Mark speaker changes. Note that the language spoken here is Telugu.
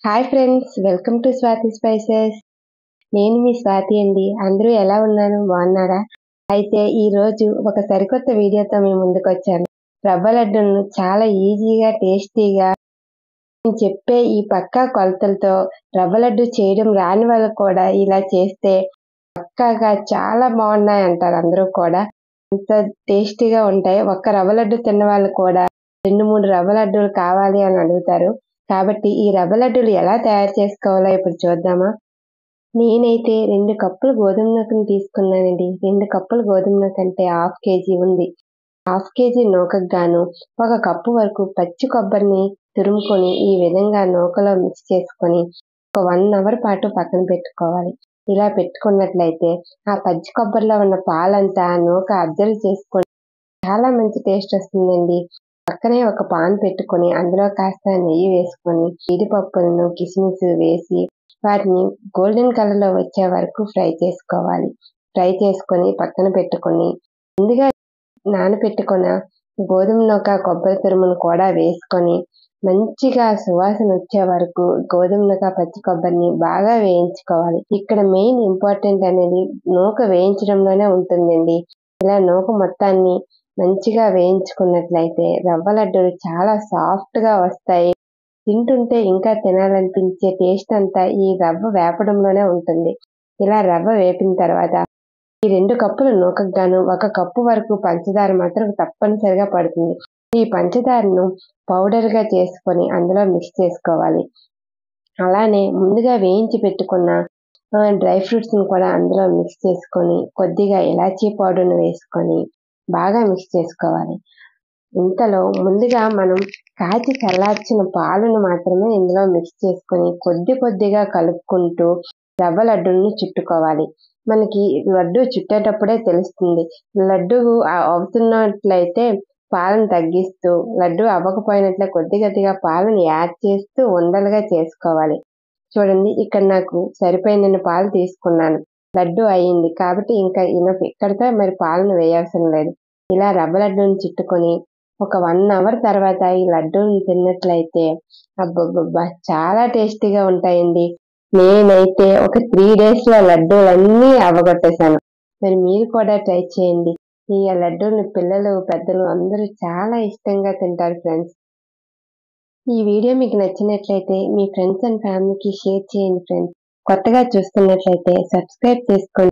Speaker 1: Hi friends, welcome to Swathi spices. నేను మీ స్వాతి అండి. అందరూ ఎలా ఉన్నారు, బాగున్నారా? అయితే ఈరోజు ఒక సరికొత్త వీడియోతో మీ ముందుకు వచ్చాను. రవ్వ లడ్డూలను చాలా ఈజీగా, టేస్టీగా నేను చెప్పే ఈ పక్కా కొలతలతో రవ్వ లడ్డు చేయడం రాని వాళ్ళకు కూడా ఇలా చేస్తే పక్కాగా చాలా బాగున్నాయి అంటారు అందరూ కూడా. అంత టేస్టీగా ఉంటాయి. ఒక్క రవ్వ లడ్డు తిన్న వాళ్ళు కూడా 2-3 రవ్వ లడ్డూలు కావాలి అని అడుగుతారు. కాబట్టి ఈ రవ్వ లడ్డూలు ఎలా తయారు చేసుకోవాలో ఇప్పుడు చూద్దామా. నేనైతే 2 కప్పులు గోధుమ నూకను తీసుకున్నానండి. 2 కప్పులు గోధుమ నూక అంటే 1/2 కేజీ ఉంది. 1/2 కేజీ నూకకు గాను 1 కప్పు వరకు పచ్చి కొబ్బరిని తురుముకొని ఈ విధంగా నూకలో మిక్స్ చేసుకొని ఒక 1 అవర్ పాటు పక్కన పెట్టుకోవాలి. ఇలా పెట్టుకున్నట్లయితే ఆ పచ్చి కొబ్బరిలో ఉన్న పాలంతా నూక అబ్జర్వ్ చేసుకొని చాలా మంచి టేస్ట్ వస్తుందండి. పక్కనే ఒక పాన్ పెట్టుకొని అందులో కాస్త నెయ్యి వేసుకొని జీడిపప్పులను, కిస్మిస్ వేసి వాటిని గోల్డెన్ కలర్ లో వచ్చే వరకు ఫ్రై చేసుకోవాలి. ఫ్రై చేసుకొని పక్కన పెట్టుకొని ముందుగా నానబెట్టుకున్న గోధుమ నూక, కొబ్బరి తురుమును కూడా వేసుకొని మంచిగా సువాసన వచ్చే వరకు గోధుమ నూక, పచ్చి కొబ్బరిని బాగా వేయించుకోవాలి. ఇక్కడ మెయిన్ ఇంపార్టెంట్ అనేది నూక వేయించడంలోనే ఉంటుందండి. ఇలా నూక మొత్తాన్ని మంచిగా వేయించుకున్నట్లయితే రవ్వ లడ్డూలు చాలా సాఫ్ట్ గా వస్తాయి. తింటుంటే ఇంకా తినాలనిపించే టేస్ట్ అంతా ఈ రవ్వ వేపడంలోనే ఉంటుంది. ఇలా రవ్వ వేపిన తర్వాత ఈ 2 కప్పుల నూకకు గాను 1 కప్పు వరకు పంచదార మాత్రం తప్పనిసరిగా పడుతుంది. ఈ పంచదారను పౌడర్ గా చేసుకొని అందులో మిక్స్ చేసుకోవాలి. అలానే ముందుగా వేయించి పెట్టుకున్న డ్రై ఫ్రూట్స్ ని కూడా అందులో మిక్స్ చేసుకొని కొద్దిగా ఇలాచీ పౌడర్ను వేసుకొని బాగా మిక్స్ చేసుకోవాలి. ఇంతలో ముందుగా మనం కాచి చల్లార్చిన పాలను మాత్రమే ఇందులో మిక్స్ చేసుకొని కొద్దిగా కలుపుకుంటూ రవ్వ లడ్డూలను చుట్టుకోవాలి. మనకి లడ్డు చుట్టేటప్పుడే తెలుస్తుంది. లడ్డు అవుతున్నట్లయితే పాలను తగ్గిస్తూ, లడ్డు అవ్వకపోయినట్లే కొద్దిగా పాలను యాడ్ చేస్తూ ఉండలుగా చేసుకోవాలి. చూడండి, ఇక్కడ నాకు సరిపోయిన పాలు తీసుకున్నాను. లడ్డు అయ్యింది కాబట్టి ఇంకా ఇనఫ్. ఇక్కడితో మరి పాలను వేయాల్సిన లేదు. ఇలా రవ్వ లడ్డూని చుట్టుకొని ఒక 1 అవర్ తర్వాత ఈ లడ్డూని తిన్నట్లయితే అబ్బబ్బబ్బా చాలా టేస్టీగా ఉంటాయండి. నేనైతే ఒక 3 days లో లడ్డూలన్నీ అవ్వగొట్టేశాను. మరి మీరు కూడా ట్రై చేయండి. ఈ లడ్డూని పిల్లలు, పెద్దలు అందరూ చాలా ఇష్టంగా తింటారు ఫ్రెండ్స్. ఈ వీడియో మీకు నచ్చినట్లయితే మీ ఫ్రెండ్స్ అండ్ ఫ్యామిలీకి షేర్ చేయండి ఫ్రెండ్స్. కొత్తగా చూస్తున్నట్లయితే సబ్స్క్రైబ్ చేసుకోండి.